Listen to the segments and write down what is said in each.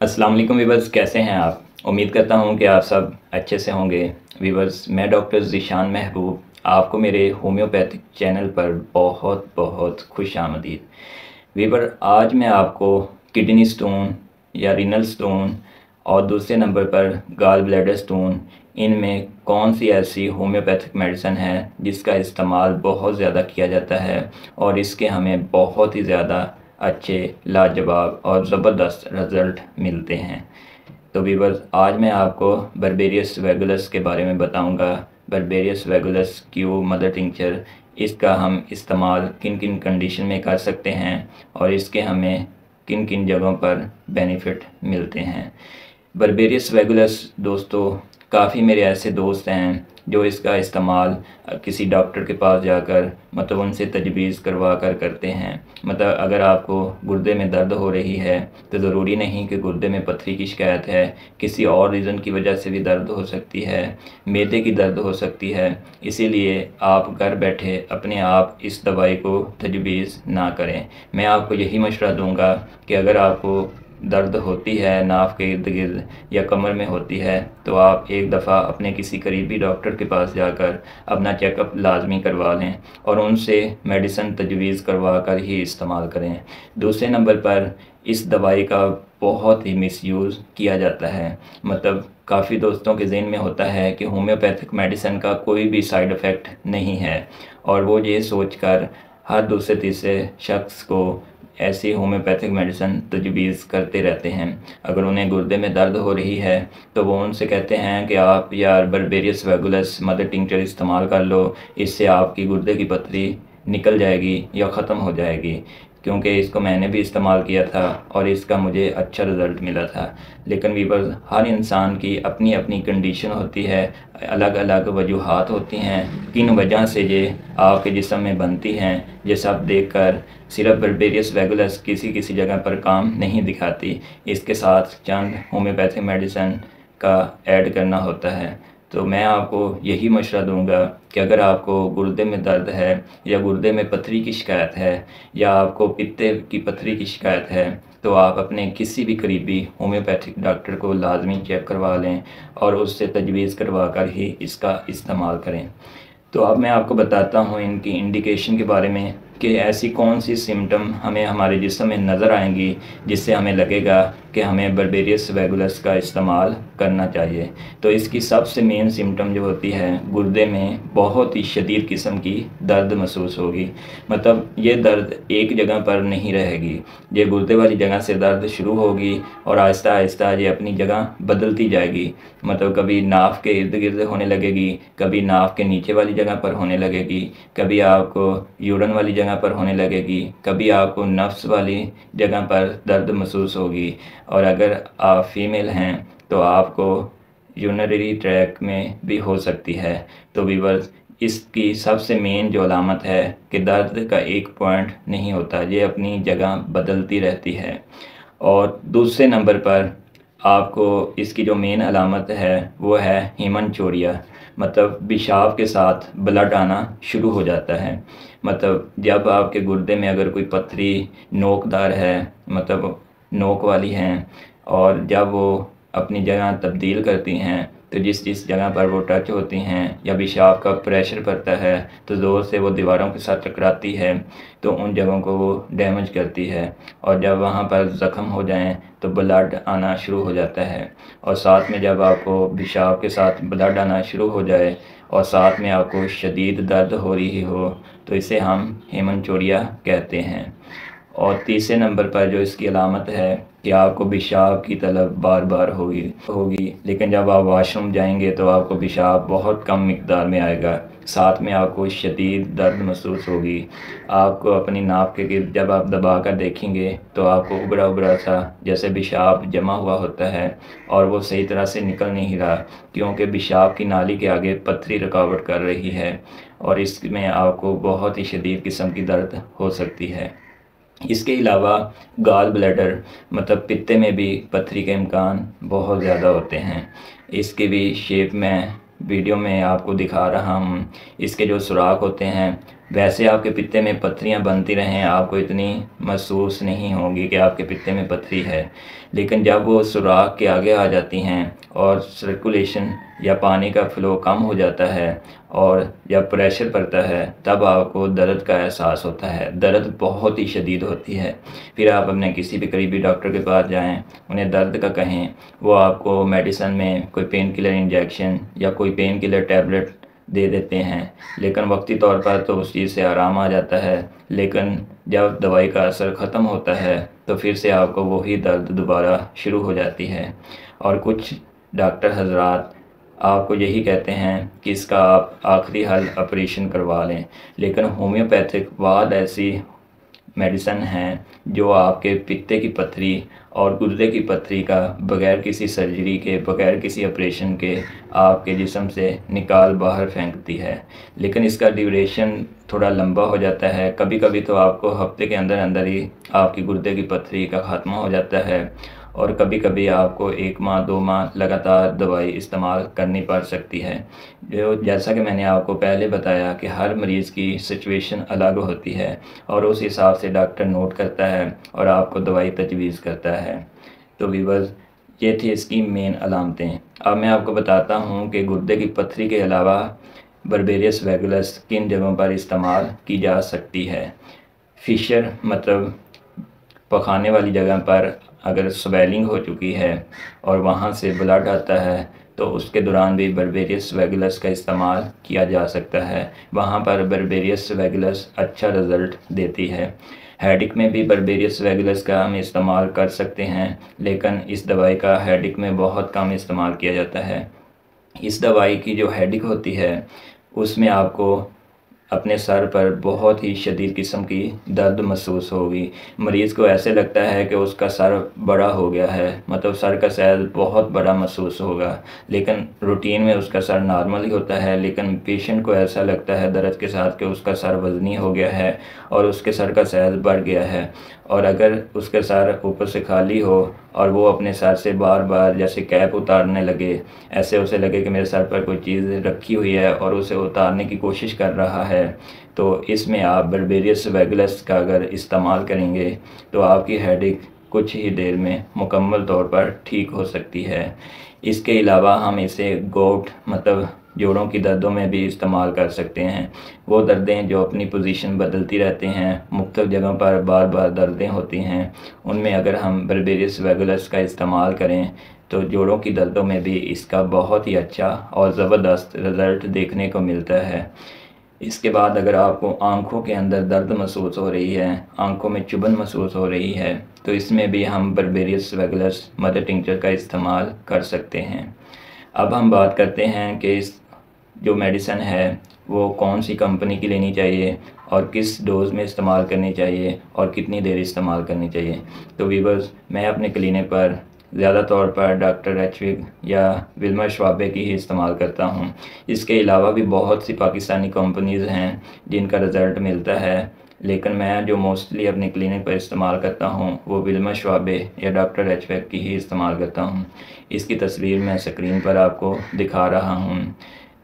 अस्सलाम वालेकुम वीवर्स, कैसे हैं आप। उम्मीद करता हूं कि आप सब अच्छे से होंगे। वीवर्स, मैं डॉक्टर ज़ीशान महबूब आपको मेरे होम्योपैथिक चैनल पर बहुत बहुत खुश आमदीद। वीवर, आज मैं आपको किडनी स्टोन या रीनल स्टोन और दूसरे नंबर पर गाल ब्लैडर स्टोन, इनमें कौन सी ऐसी होम्योपैथिक मेडिसिन है जिसका इस्तेमाल बहुत ज़्यादा किया जाता है और इसके हमें बहुत ही ज़्यादा अच्छे, लाजवाब और ज़बरदस्त रिज़ल्ट मिलते हैं। तो वीवर्स, आज मैं आपको बर्बेरियस वैगुलस के बारे में बताऊंगा। बर्बेरियस वैगुलस क्यू मदर टिंचर, इसका हम इस्तेमाल किन किन कंडीशन में कर सकते हैं और इसके हमें किन किन जगहों पर बेनिफिट मिलते हैं। बर्बेरियस वैगुलस दोस्तों, काफ़ी मेरे ऐसे दोस्त हैं जो इसका इस्तेमाल किसी डॉक्टर के पास जाकर मतलब उनसे तजवीज़ करवा कर करते हैं। मतलब अगर आपको गुर्दे में दर्द हो रही है तो ज़रूरी नहीं कि गुर्दे में पथरी की शिकायत है, किसी और रीज़न की वजह से भी दर्द हो सकती है, मैदे की दर्द हो सकती है। इसीलिए आप घर बैठे अपने आप इस दवाई को तजवीज़ ना करें। मैं आपको यही मशवरा दूंगा कि अगर आपको दर्द होती है नाफ के इर्द गिर्द या कमर में होती है तो आप एक दफ़ा अपने किसी करीबी डॉक्टर के पास जाकर अपना चेकअप लाजमी करवा लें और उनसे मेडिसिन तजवीज़ करवा कर ही इस्तेमाल करें। दूसरे नंबर पर इस दवाई का बहुत ही मिसयूज़ किया जाता है। मतलब काफ़ी दोस्तों के ज़हन में होता है कि होम्योपैथिक मेडिसिन का कोई भी साइड इफ़ेक्ट नहीं है और वो ये सोचकर हर दूसरे तीसरे शख्स को ऐसी होम्योपैथिक मेडिसिन तजवीज़ करते रहते हैं। अगर उन्हें गुर्दे में दर्द हो रही है तो वो उनसे कहते हैं कि आप यार बर्बेरियस वैगुलस मदर टिंचर इस्तेमाल कर लो, इससे आपकी गुर्दे की पथरी निकल जाएगी या ख़त्म हो जाएगी। क्योंकि इसको मैंने भी इस्तेमाल किया था और इसका मुझे अच्छा रिज़ल्ट मिला था। लेकिन वीवर, हर इंसान की अपनी अपनी कंडीशन होती है, अलग अलग वजूहात होती हैं किन वजह से ये आपके जिस्म में बनती हैं। ये सब देखकर सिर्फ बर्बेरियस वैगुलस किसी किसी जगह पर काम नहीं दिखाती, इसके साथ चंद होम्योपैथिक मेडिसिन का ऐड करना होता है। तो मैं आपको यही मशवरा दूंगा कि अगर आपको गुर्दे में दर्द है या गुर्दे में पथरी की शिकायत है या आपको पित्ते की पथरी की शिकायत है तो आप अपने किसी भी करीबी होम्योपैथिक डॉक्टर को लाजमी चेक करवा लें और उससे तजवीज़ करवा कर ही इसका इस्तेमाल करें। तो अब मैं आपको बताता हूँ इनकी इंडिकेशन के बारे में कि ऐसी कौन सी सिम्टम हमें हमारे जिस्म में नज़र आएंगी जिससे हमें लगेगा कि हमें बर्बेरियस वैगुलस का इस्तेमाल करना चाहिए। तो इसकी सबसे मेन सिम्टम जो होती है, गुर्दे में बहुत ही शदीद किस्म की दर्द महसूस होगी। मतलब ये दर्द एक जगह पर नहीं रहेगी, ये गुर्दे वाली जगह से दर्द शुरू होगी और आहिस्ता आहिस्ता ये अपनी जगह बदलती जाएगी। मतलब कभी नाफ के इर्द गिर्द होने लगेगी, कभी नाफ के नीचे वाली जगह पर होने लगेगी, कभी आपको यूरन वाली जगह पर होने लगेगी, कभी आपको नफ्स वाली जगह पर दर्द महसूस होगी और अगर आप फीमेल हैं तो आपको यूरिनरी ट्रैक में भी हो सकती है। तो वीवर्स, इसकी सबसे मेन जो अलामत है कि दर्द का एक पॉइंट नहीं होता, ये अपनी जगह बदलती रहती है। और दूसरे नंबर पर आपको इसकी जो मेन अलामत है वो है हीमनचोरिया। मतलब पेशाब के साथ ब्लड आना शुरू हो जाता है। मतलब जब आपके गुर्दे में अगर कोई पथरी नोकदार है, मतलब नोक वाली हैं, और जब वो अपनी जगह तब्दील करती हैं तो जिस जिस जगह पर वो टच होती हैं या पेशाब का प्रेशर पड़ता है तो ज़ोर से वो दीवारों के साथ टकराती है तो उन जगहों को वो डैमेज करती है और जब वहाँ पर ज़ख़म हो जाएं तो ब्लड आना शुरू हो जाता है। और साथ में जब आपको पेशाब के साथ ब्लड आना शुरू हो जाए और साथ में आपको शदीद दर्द हो रही हो तो इसे हम हेमनचोरिया कहते हैं। और तीसरे नंबर पर जो इसकी अलामत है कि आपको पेशाब की तलब बार बार होगी, लेकिन जब आप वाशरूम जाएंगे तो आपको पेशाब बहुत कम मिकदार में आएगा। साथ में आपको शदीद दर्द महसूस होगी। आपको अपनी नाक के गिर्द जब आप दबा कर देखेंगे तो आपको उबड़ा उबड़ा सा जैसे पेशाब जमा हुआ होता है और वो सही तरह से निकल नहीं रहा, क्योंकि पेशाब की नाली के आगे पथरी रुकावट कर रही है और इसमें आपको बहुत ही शदीद किस्म की दर्द हो सकती है। इसके अलावा गाल ब्लैडर मतलब पित्ते में भी पथरी के इम्कान बहुत ज़्यादा होते हैं। इसकी भी शेप मैं वीडियो में आपको दिखा रहा हूँ। इसके जो सुराख होते हैं वैसे आपके पित्ते में पत्थरियाँ बनती रहें, आपको इतनी महसूस नहीं होगी कि आपके पित्ते में पत्थरी है। लेकिन जब वो सुराख के आगे आ जाती हैं और सर्कुलेशन या पानी का फ़्लो कम हो जाता है और जब प्रेशर पड़ता है, तब आपको दर्द का एहसास होता है। दर्द बहुत ही शदीद होती है। फिर आप अपने किसी भी करीबी डॉक्टर के पास जाएँ, उन्हें दर्द का कहें, वो आपको मेडिसिन में कोई पेन किलर इंजेक्शन या कोई पेन किलर टैबलेट दे देते हैं। लेकिन वक्ती तौर पर तो उस चीज़ से आराम आ जाता है, लेकिन जब दवाई का असर ख़त्म होता है तो फिर से आपको वही दर्द दोबारा शुरू हो जाती है। और कुछ डॉक्टर हज़रात आपको यही कहते हैं कि इसका आप आखिरी हल ऑपरेशन करवा लें। लेकिन होम्योपैथिक वाद ऐसी मेडिसन हैं जो आपके पित्ते की पथरी और गुर्दे की पथरी का बग़ैर किसी सर्जरी के, बग़ैर किसी ऑपरेशन के आपके जिस्म से निकाल बाहर फेंकती है। लेकिन इसका ड्यूरेशन थोड़ा लंबा हो जाता है। कभी कभी तो आपको हफ्ते के अंदर अंदर ही आपकी गुर्दे की पथरी का ख़त्मा हो जाता है और कभी कभी आपको 1 माह 2 माह लगातार दवाई इस्तेमाल करनी पड़ सकती है। जो जैसा कि मैंने आपको पहले बताया कि हर मरीज़ की सिचुएशन अलग होती है और उस हिसाब से डॉक्टर नोट करता है और आपको दवाई तजवीज़ करता है। तो व्यूअर्स, ये थी इसकी मेन अलामतें। अब मैं आपको बताता हूँ कि गुर्दे की पथरी के अलावा बर्बेरियस वैगुलस किन जगहों पर इस्तेमाल की जा सकती है। फिशर मतलब पखाने वाली जगह पर अगर स्वेलिंग हो चुकी है और वहाँ से ब्लड आता है तो उसके दौरान भी बर्बेरियस वैगुलस का इस्तेमाल किया जा सकता है। वहाँ पर बर्बेरियस वैगुलस अच्छा रिज़ल्ट देती है। हेडिक में भी बर्बेरियस वैगुलस का हम इस्तेमाल कर सकते हैं, लेकिन इस दवाई का हेडिक में बहुत कम इस्तेमाल किया जाता है। इस दवाई की जो हेडिक होती है उसमें आपको अपने सर पर बहुत ही शदीद किस्म की दर्द महसूस होगी। मरीज़ को ऐसे लगता है कि उसका सर बड़ा हो गया है, मतलब सर का साइज़ बहुत बड़ा महसूस होगा। लेकिन रूटीन में उसका सर नॉर्मल ही होता है, लेकिन पेशेंट को ऐसा लगता है दर्द के साथ कि उसका सर वज़नी हो गया है और उसके सर का साइज़ बढ़ गया है। और अगर उसके सर ऊपर से खाली हो और वो अपने सर से बार बार जैसे कैप उतारने लगे, ऐसे उसे लगे कि मेरे सर पर कोई चीज़ रखी हुई है और उसे उतारने की कोशिश कर रहा है, तो इसमें आप बर्बेरियस वैगुलस का अगर इस्तेमाल करेंगे तो आपकी हेडेक कुछ ही देर में मुकम्मल तौर पर ठीक हो सकती है। इसके अलावा हम इसे गोट मतलब जोड़ों की दर्दों में भी इस्तेमाल कर सकते हैं। वो दर्दें जो अपनी पोजीशन बदलती रहती हैं, मुख्तलिफ़ जगहों पर बार बार दर्दें होती हैं, उनमें अगर हम बर्बेरियस वैगुलस का इस्तेमाल करें तो जोड़ों की दर्दों में भी इसका बहुत ही अच्छा और ज़बरदस्त रिज़ल्ट देखने को मिलता है। इसके बाद अगर आपको आँखों के अंदर दर्द महसूस हो रही है, आँखों में चुभन महसूस हो रही है, तो इसमें भी हम बर्बेरियस वैगुलस मदर टिंचर का इस्तेमाल कर सकते हैं। अब हम बात करते हैं कि इस जो मेडिसिन है वो कौन सी कंपनी की लेनी चाहिए और किस डोज़ में इस्तेमाल करनी चाहिए और कितनी देर इस्तेमाल करनी चाहिए। तो व्यूअर्स, मैं अपने क्लिनिक पर ज़्यादा तौर पर डॉक्टर एचविग या विल्मर श्वाबे की ही इस्तेमाल करता हूँ। इसके अलावा भी बहुत सी पाकिस्तानी कंपनीज़ हैं जिनका रिज़ल्ट मिलता है, लेकिन मैं जो मोस्टली अपने क्लिनिक पर इस्तेमाल करता हूँ वो विल्मर श्वाबे या डॉक्टर एचविग की ही इस्तेमाल करता हूँ। इसकी तस्वीर मैं स्क्रीन पर आपको दिखा रहा हूँ।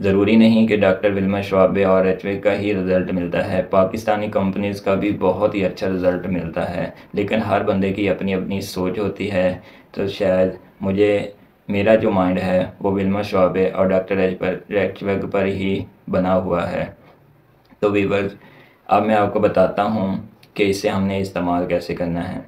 ज़रूरी नहीं कि डॉक्टर विल्मर श्वाबे और एचविग का ही रिज़ल्ट मिलता है, पाकिस्तानी कंपनीज़ का भी बहुत ही अच्छा रिज़ल्ट मिलता है, लेकिन हर बंदे की अपनी अपनी सोच होती है। तो शायद मेरा जो माइंड है वो विल्मर श्वाबे और डॉक्टर एचविग पर ही बना हुआ है। तो व्यूअर्स, अब मैं आपको बताता हूँ कि इसे हमने इस्तेमाल कैसे करना है।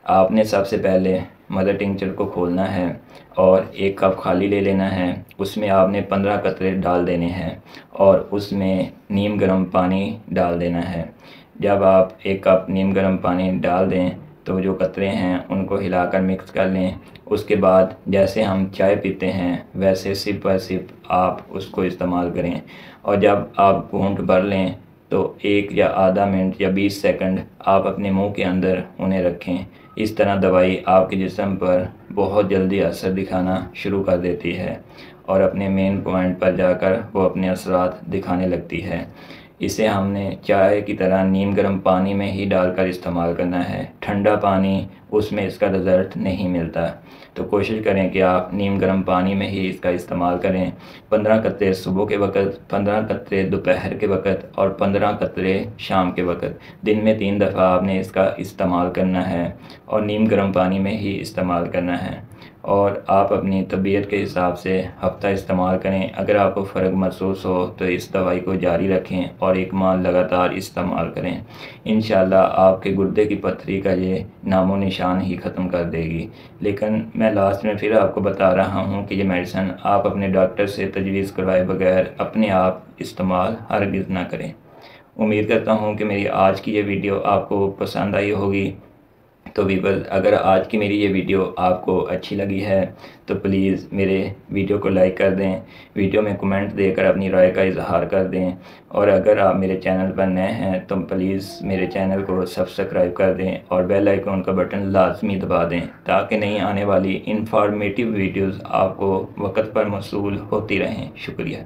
आपने सबसे पहले मदर टिंचर को खोलना है और 1 कप खाली ले लेना है। उसमें आपने 15 कतरे डाल देने हैं और उसमें नीम गर्म पानी डाल देना है। जब आप 1 कप नीम गर्म पानी डाल दें तो जो कतरे हैं उनको हिलाकर मिक्स कर लें। उसके बाद जैसे हम चाय पीते हैं वैसे सिप बाय सिप आप उसको इस्तेमाल करें और जब आप घूंट भर लें तो 1 या आधा मिनट या 20 सेकंड आप अपने मुंह के अंदर उन्हें रखें। इस तरह दवाई आपके जिस्म पर बहुत जल्दी असर दिखाना शुरू कर देती है और अपने मेन पॉइंट पर जाकर वो अपने असरात दिखाने लगती है। इसे हमने चाय की तरह नीम गर्म पानी में ही डालकर इस्तेमाल करना है। ठंडा पानी उसमें इसका रिज़ल्ट नहीं मिलता। तो कोशिश करें कि आप नीम गर्म पानी में ही इसका इस्तेमाल करें। 15 कतरे सुबह के वक़्त, 15 कतरे दोपहर के वक़्त और 15 कतरे शाम के वक़्त। दिन में 3 दफ़ा आपने इसका इस्तेमाल करना है और नीम गर्म पानी में ही इस्तेमाल करना है। और आप अपनी तबीयत के हिसाब से हफ़्ता इस्तेमाल करें। अगर आपको फ़र्क महसूस हो तो इस दवाई को जारी रखें और 1 माह लगातार इस्तेमाल करें। इंशाअल्लाह आपके गुर्दे की पथरी का ये नामो निशान ही ख़त्म कर देगी। लेकिन मैं लास्ट में फिर आपको बता रहा हूँ कि ये मेडिसिन आप अपने डॉक्टर से तजवीज़ करवाए बगैर अपने आप इस्तेमाल हरगिज़ ना करें। उम्मीद करता हूँ कि मेरी आज की ये वीडियो आपको पसंद आई होगी। तो व्यूअर्स, अगर आज की मेरी ये वीडियो आपको अच्छी लगी है तो प्लीज़ मेरे वीडियो को लाइक कर दें, वीडियो में कमेंट देकर अपनी राय का इजहार कर दें। और अगर आप मेरे चैनल पर नए हैं तो प्लीज़ मेरे चैनल को सब्सक्राइब कर दें और बेल आइकन का बटन लाजमी दबा दें ताकि नई आने वाली इंफॉर्मेटिव वीडियोज़ आपको वक्त पर मौसूल होती रहें। शुक्रिया।